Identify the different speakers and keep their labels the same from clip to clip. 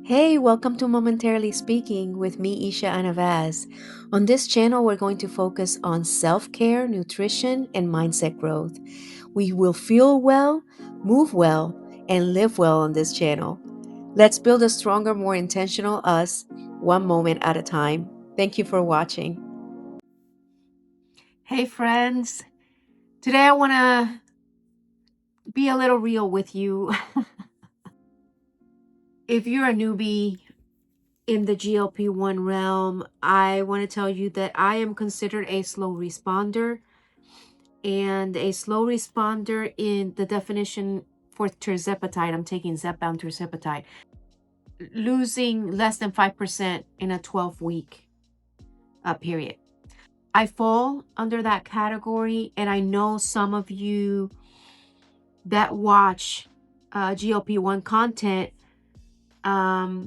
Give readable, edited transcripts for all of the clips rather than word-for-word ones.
Speaker 1: Hey, welcome to Momentarily Speaking with me, Isha Anavaz. On this channel, we're going to focus on self care, nutrition, and mindset growth. We will feel well, move well, and live well on this channel. Let's build a stronger, more intentional us, one moment at a time. Thank you for watching. Hey, friends. Today, I want to be a little real with you. If you're a newbie, in the GLP-1 realm, I want to tell you that I am considered a slow responder. And a slow responder in the definition for Tirzepatide, I'm taking Zepbound Tirzepatide, losing less than 5% in a 12-week period. I fall under that category, and I know some of you that watch GLP-1 content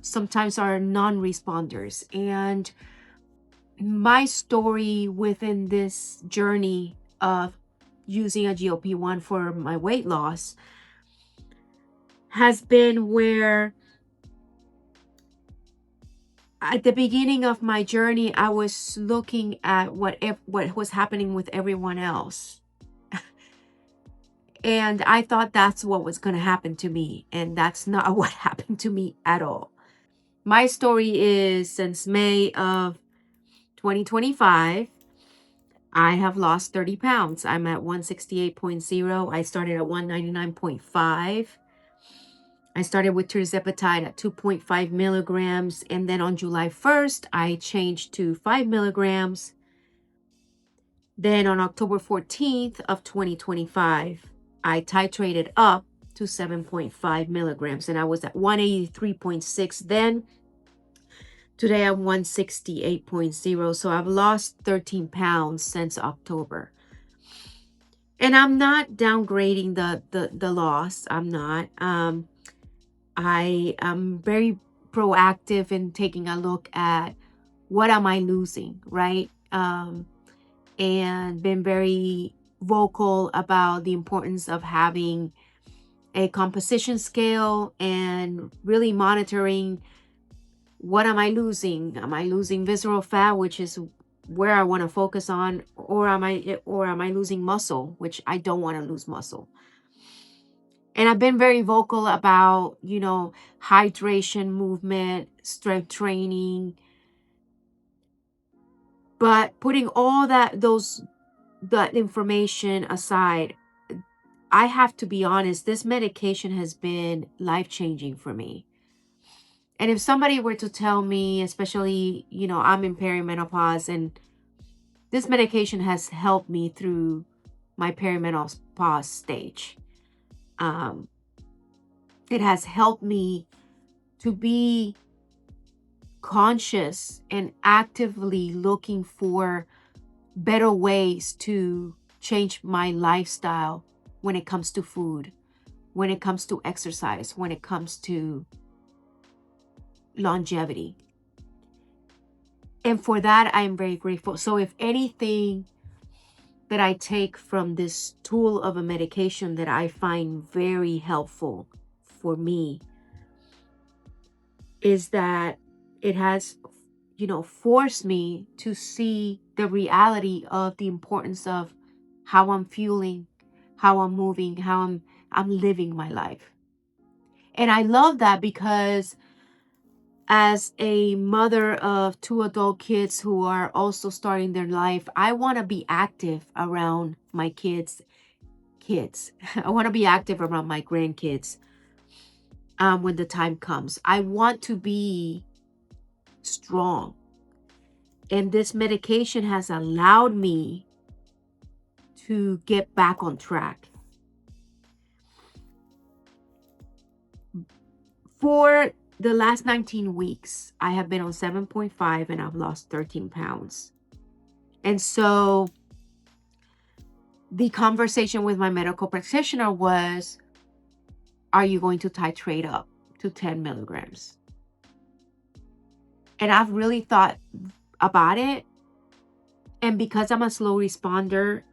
Speaker 1: sometimes are non-responders. And my story within this journey of using a GLP-1 for my weight loss has been where at the beginning of my journey, I was looking at what was happening with everyone else. And I thought that's what was going to happen to me. And that's not what happened to me at all. My story is since May of 2025, I have lost 30 pounds. I'm at 168.0. I started at 199.5. I started with Tirzepatide at 2.5 milligrams. And then on July 1st, I changed to 5 milligrams. Then on October 14th of 2025, I titrated up to 7.5 milligrams. And I was at 183.6 then. Today I'm 168.0. So I've lost 13 pounds since October. And I'm not downgrading the loss. I'm not. I am very proactive in taking a look at what am I losing, right? And been very vocal about the importance of having a composition scale and really monitoring what am I losing? Am I losing visceral fat, which is where I want to focus on, or am I losing muscle, which I don't want to lose muscle? And I've been very vocal about, hydration, movement, strength training, but putting all that information aside, I have to be honest, this medication has been life-changing for me. And if somebody were to tell me, especially, I'm in perimenopause and this medication has helped me through my perimenopause stage. It has helped me to be conscious and actively looking for better ways to change my lifestyle when it comes to food, when it comes to exercise, when it comes to longevity. And for that, I am very grateful. So if anything that I take from this tool of a medication that I find very helpful for me is that it has, forced me to see the reality of the importance of how I'm fueling, how I'm moving, how I'm living my life. And I love that because as a mother of two adult kids who are also starting their life, I want to be active around my kids. I want to be active around my grandkids when the time comes. I want to be strong. And this medication has allowed me to get back on track. For the last 19 weeks, I have been on 7.5 and I've lost 13 pounds. And so the conversation with my medical practitioner was, are you going to titrate up to 10 milligrams? And I've really thought about it. And because I'm a slow responder,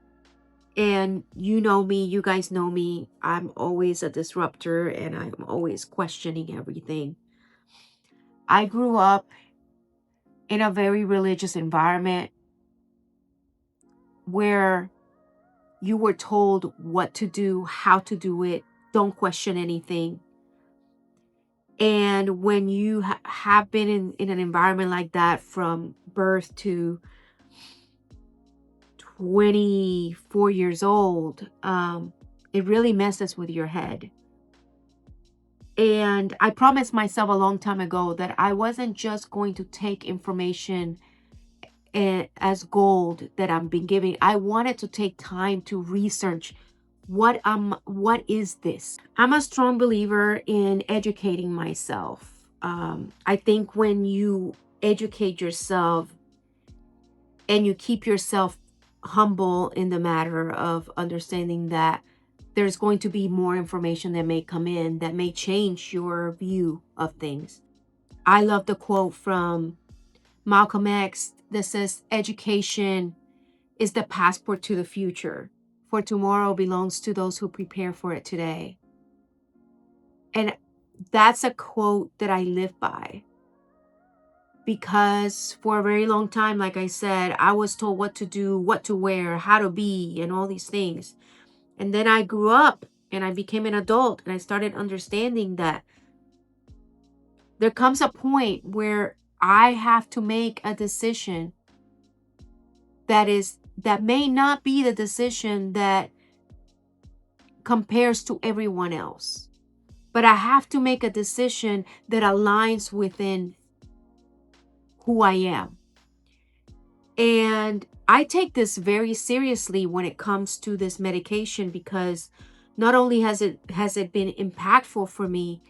Speaker 1: and you know me, you guys know me, I'm always a disruptor and I'm always questioning everything. I grew up in a very religious environment where you were told what to do, how to do it, don't question anything. And when you have been in an environment like that from birth to 24 years old, it really messes with your head. And I promised myself a long time ago that I wasn't just going to take information as gold that I'm being given. I wanted to take time to research what is this. I'm a strong believer in educating myself. I think when you educate yourself and you keep yourself humble in the matter of understanding that there's going to be more information that may come in that may change your view of things. I love the quote from Malcolm X that says, education is the passport to the future, for tomorrow belongs to those who prepare for it today. And that's a quote that I live by, because for a very long time, like I said, I was told what to do, what to wear, how to be, and all these things. And then I grew up and I became an adult and I started understanding that there comes a point where I have to make a decision that may not be the decision that compares to everyone else. But I have to make a decision that aligns within who I am. And I take this very seriously when it comes to this medication, because not only has it been impactful for me,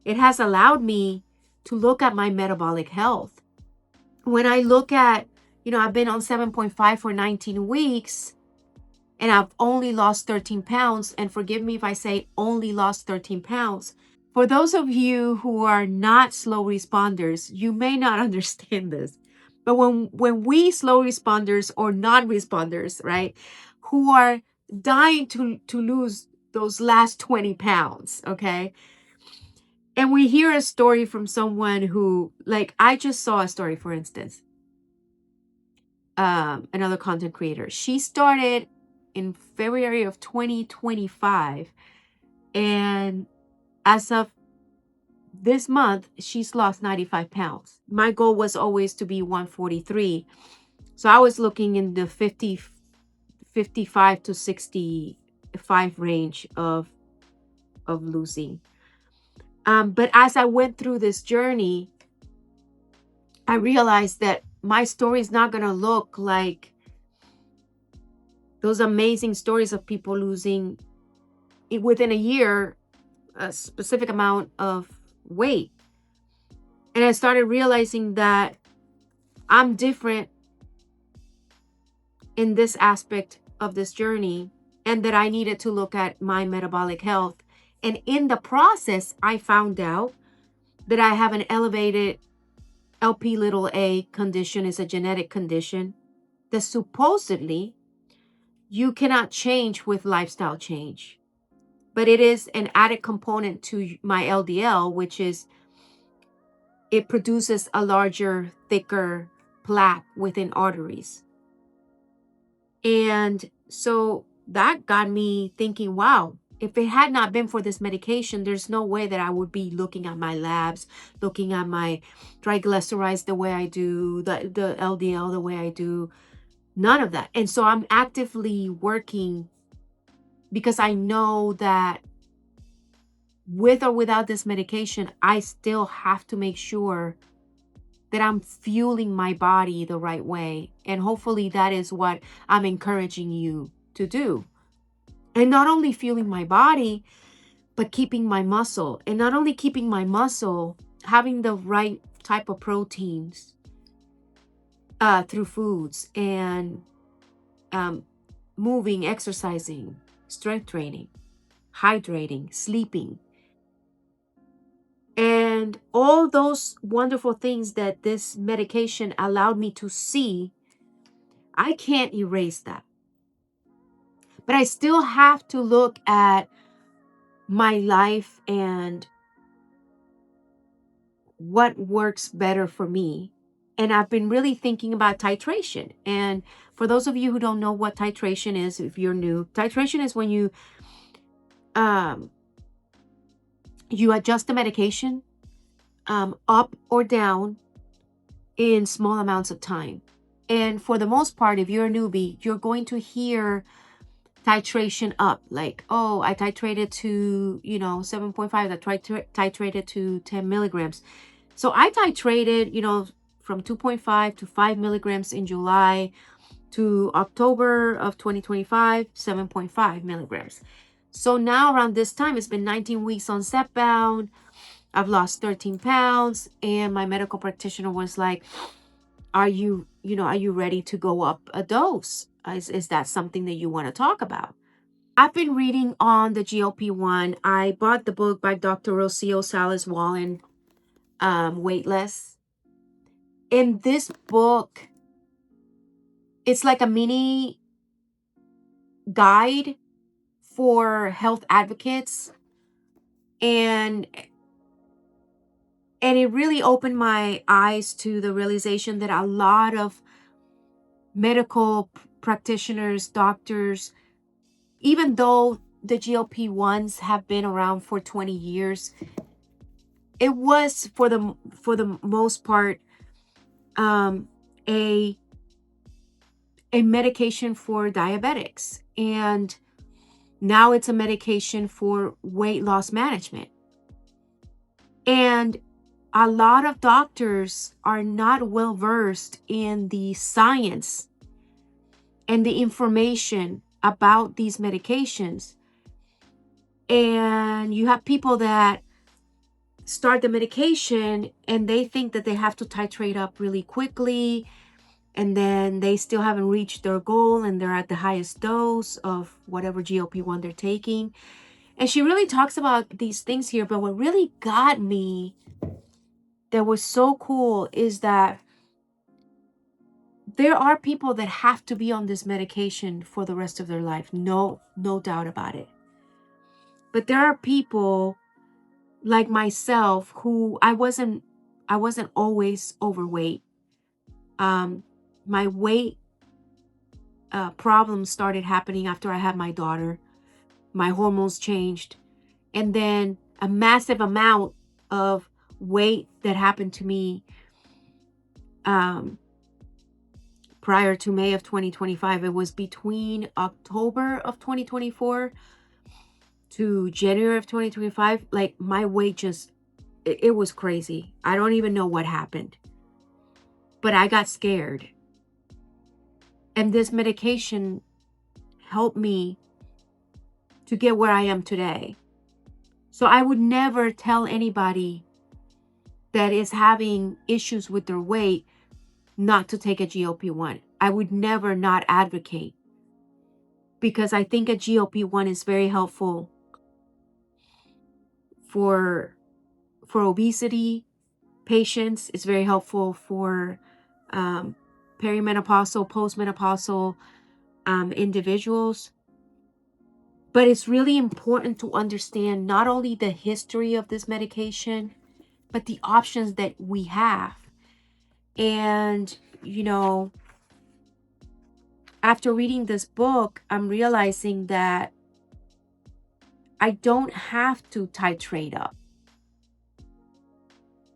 Speaker 1: it has allowed me to look at my metabolic health. When I look at, I've been on 7.5 for 19 weeks and I've only lost 13 pounds. And forgive me if I say only lost 13 pounds. For those of you who are not slow responders, you may not understand this. But when we slow responders or non-responders, right, who are dying to lose those last 20 pounds, okay? And we hear a story from someone who, like, I just saw a story, for instance, another content creator. She started in February of 2025. And as of this month, she's lost 95 pounds. My goal was always to be 143. So I was looking in the 55 to 65 range of losing. But as I went through this journey, I realized that my story is not going to look like those amazing stories of people losing within a year a specific amount of weight. And I started realizing that I'm different in this aspect of this journey, and that I needed to look at my metabolic health. And in the process, I found out that I have an elevated LP little a condition. Is a genetic condition that supposedly you cannot change with lifestyle change. But it is an added component to my LDL, which is it produces a larger, thicker plaque within arteries. And so that got me thinking, wow, if it had not been for this medication, there's no way that I would be looking at my labs, looking at my triglycerides the way I do, the LDL the way I do, none of that. And so I'm actively working, because I know that with or without this medication, I still have to make sure that I'm fueling my body the right way. And hopefully that is what I'm encouraging you to do. And not only fueling my body, but keeping my muscle. And not only keeping my muscle, having the right type of proteins through foods, and moving, exercising, strength training, hydrating, sleeping. And all those wonderful things that this medication allowed me to see, I can't erase that. But I still have to look at my life and what works better for me. And I've been really thinking about titration. And for those of you who don't know what titration is, if you're new, titration is when um, you adjust the medication up or down in small amounts of time. And for the most part, if you're a newbie, you're going to hear titration up, like, oh, I titrated to 7.5, I titrated to 10 milligrams. So I titrated from 2.5 to 5 milligrams in July, to October of 2025, 7.5 milligrams. So now around this time, it's been 19 weeks on Zepbound. I've lost 13 pounds, and my medical practitioner was like, are you ready to go up a dose? Is that something that you want to talk about? I've been reading on the GLP-1. I bought the book by Dr. Rocio, Salas-Whalen, Weightless. In this book, it's like a mini guide for health advocates, and it really opened my eyes to the realization that a lot of medical practitioners, doctors, even though the GLP-1s have been around for 20 years, it was for the most part a medication for diabetics, and now it's a medication for weight loss management. And a lot of doctors are not well versed in the science and the information about these medications. And you have people that start the medication and they think that they have to titrate up really quickly, and then they still haven't reached their goal and they're at the highest dose of whatever GLP-1 they're taking. And she really talks about these things here, but what really got me, that was so cool, is that there are people that have to be on this medication for the rest of their life. No doubt about it. But there are people like myself who I wasn't always overweight. My weight problems started happening after I had my daughter. My hormones changed. And then a massive amount of weight that happened to me prior to May of 2025. It was between October of 2024 to January of 2025. Like, my weight just, it was crazy. I don't even know what happened. But I got scared. And this medication helped me to get where I am today. So I would never tell anybody that is having issues with their weight not to take a GLP-1. I would never not advocate, because I think a GLP-1 is very helpful for obesity patients. It's very helpful for perimenopausal, postmenopausal individuals. But it's really important to understand not only the history of this medication, but the options that we have. And, after reading this book, I'm realizing that I don't have to titrate up.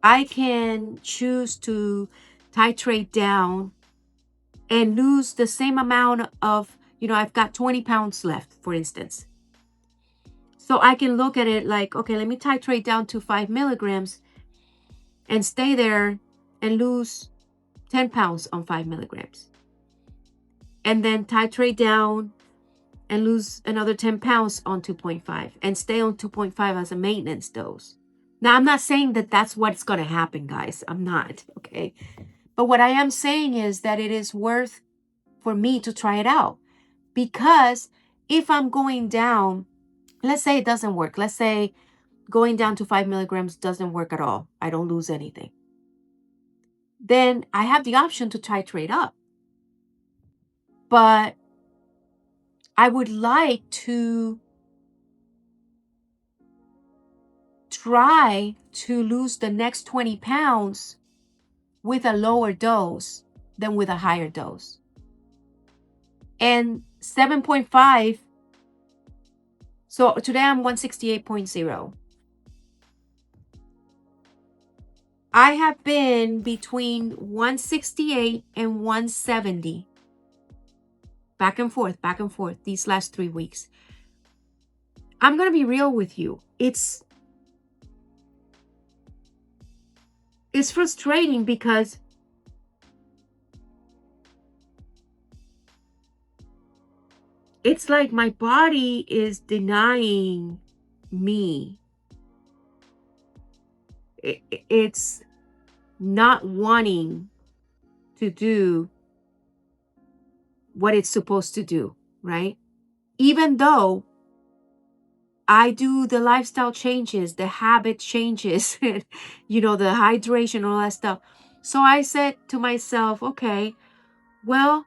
Speaker 1: I can choose to titrate down and lose the same amount of, I've got 20 pounds left, for instance. So I can look at it like, okay, let me titrate down to 5 milligrams and stay there and lose 10 pounds on 5 milligrams. And then titrate down and lose another 10 pounds on 2.5 and stay on 2.5 as a maintenance dose. Now, I'm not saying that that's what's going to happen, guys. I'm not, okay? But what I am saying is that it is worth for me to try it out. Because if I'm going down, let's say it doesn't work. Let's say going down to 5 milligrams doesn't work at all. I don't lose anything. Then I have the option to titrate up. But I would like to try to lose the next 20 pounds with a lower dose than with a higher dose. And 7.5, so today I'm 168.0. I have been between 168 and 170. Back and forth these last 3 weeks. I'm going to be real with you. It's frustrating because it's like my body is denying me. It's not wanting to do what it's supposed to do, right? Even though I do the lifestyle changes, the habit changes, the hydration, all that stuff. So I said to myself, okay, well,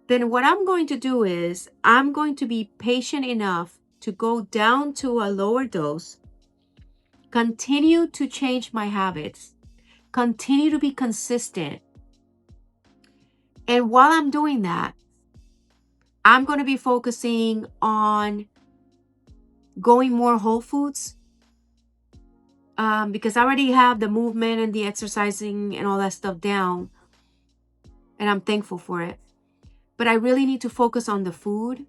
Speaker 1: then what I'm going to do is I'm going to be patient enough to go down to a lower dose, continue to change my habits, continue to be consistent. And while I'm doing that, I'm going to be focusing on going more whole foods, because I already have the movement and the exercising and all that stuff down, and I'm thankful for it. But I really need to focus on the food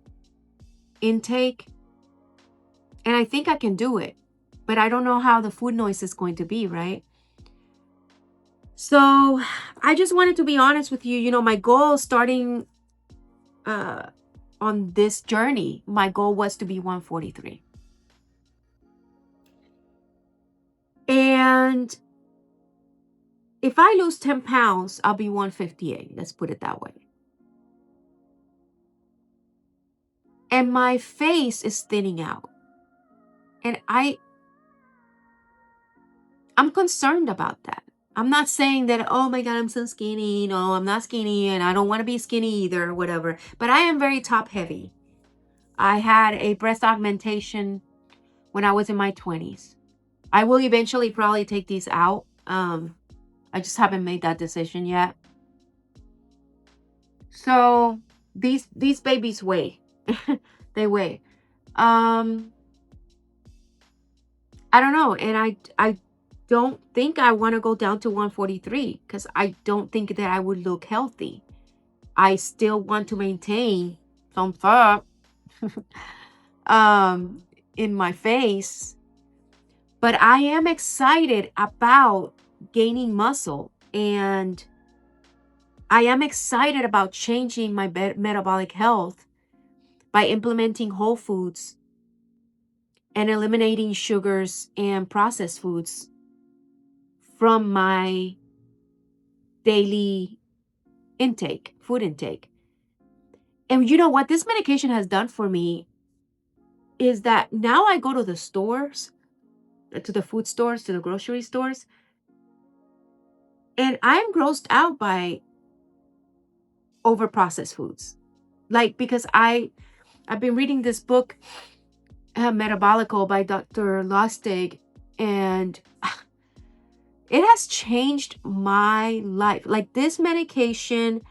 Speaker 1: intake, and I think I can do it, but I don't know how the food noise is going to be, right? So I just wanted to be honest with you. My goal starting on this journey, my goal was to be 143. And if I lose 10 pounds, I'll be 158. Let's put it that way. And my face is thinning out. And I'm concerned about that. I'm not saying that, oh my God, I'm so skinny. No, I'm not skinny and I don't want to be skinny either or whatever. But I am very top heavy. I had a breast augmentation when I was in my 20s. I will eventually probably take these out. I just haven't made that decision yet. So these babies weigh. They weigh. I don't know. And I don't think I want to go down to 143 because I don't think that I would look healthy. I still want to maintain some fat in my face. But I am excited about gaining muscle, and I am excited about changing my metabolic health by implementing whole foods and eliminating sugars and processed foods from my daily food intake. And you know what this medication has done for me is that now I go to the stores, to the food stores, to the grocery stores, and I'm grossed out by over processed foods. Like, because I've been reading this book, Metabolical by Dr. Lustig, and it has changed my life. Like, this medication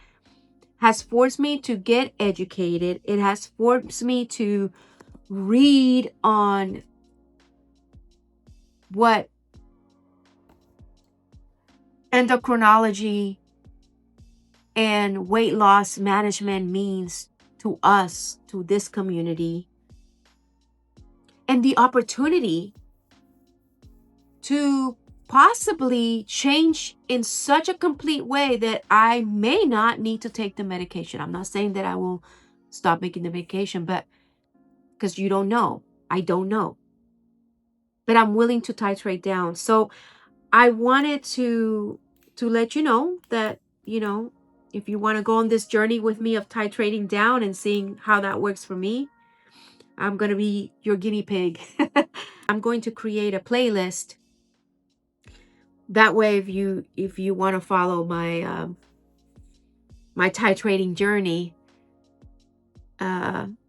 Speaker 1: has forced me to get educated. It has forced me to read on what endocrinology and weight loss management means to us, to this community, and the opportunity to possibly change in such a complete way that I may not need to take the medication. I'm not saying that I will stop making the medication, but because you don't know. I don't know. But I'm willing to titrate down. So I wanted to let you know that, if you want to go on this journey with me of titrating down and seeing how that works for me, I'm going to be your guinea pig. I'm going to create a playlist. That way, if you want to follow my my titrating journey,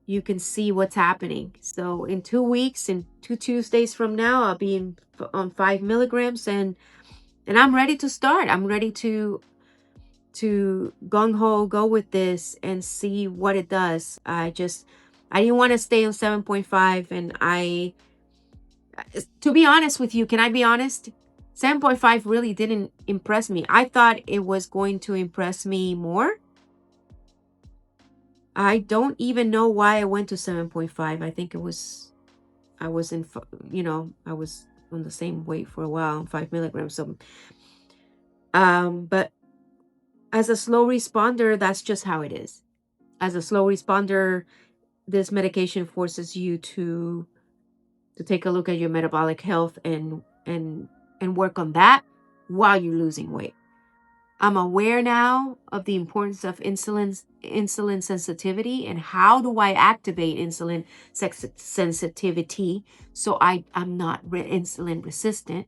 Speaker 1: you can see what's happening. So in 2 weeks, in 2 Tuesdays from now, I'll be on 5 milligrams, and I'm ready to start. I'm ready to gung-ho go with this and see what it does. I didn't want to stay on 7.5, and to be honest with you, can I be honest? 7.5 really didn't impress me. I thought it was going to impress me more. I don't even know why I went to 7.5. I think I was in, I was on the same weight for a while, 5 milligrams. So, but as a slow responder, that's just how it is. As a slow responder, this medication forces you to take a look at your metabolic health and work on that while you're losing weight. I'm aware now of the importance of insulin sensitivity, and how do I activate insulin sensitivity so I'm not insulin resistant.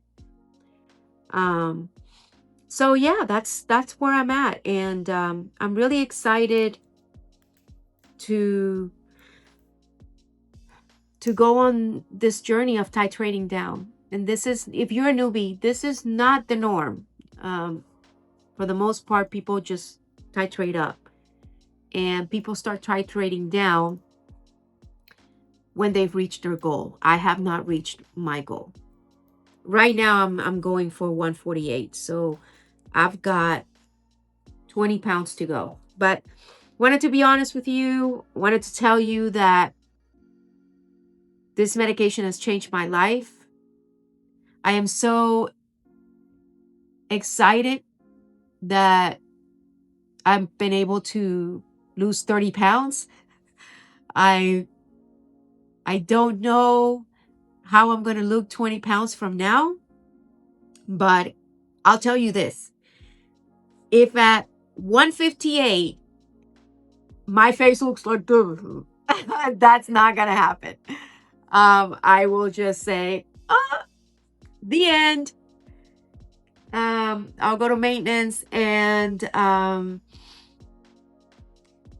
Speaker 1: So yeah, that's where I'm at, and I'm really excited to go on this journey of titrating down. And this is, if you're a newbie, this is not the norm. For the most part, people just titrate up, and people start titrating down when they've reached their goal. I have not reached my goal. Right now, I'm going for 148. So I've got 20 pounds to go. But wanted to be honest with you, wanted to tell you that this medication has changed my life. I am so excited that I've been able to lose 30 pounds. I don't know how I'm going to look 20 pounds from now, but I'll tell you this. If at 158, my face looks like this, that's not going to happen. I will just say, the end. I'll go to maintenance, and I'll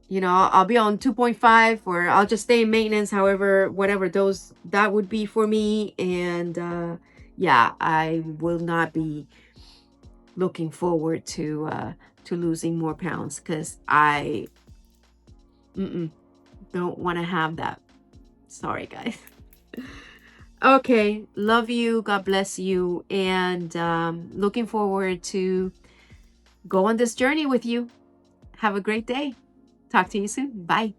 Speaker 1: be on 2.5, or I'll just stay in maintenance, however, whatever that would be for me. And yeah, I will not be looking forward to losing more pounds, because I don't want to have that. Sorry, guys. Okay, love you, God bless you, and looking forward to go on this journey with you. Have a great day. Talk to you soon. Bye.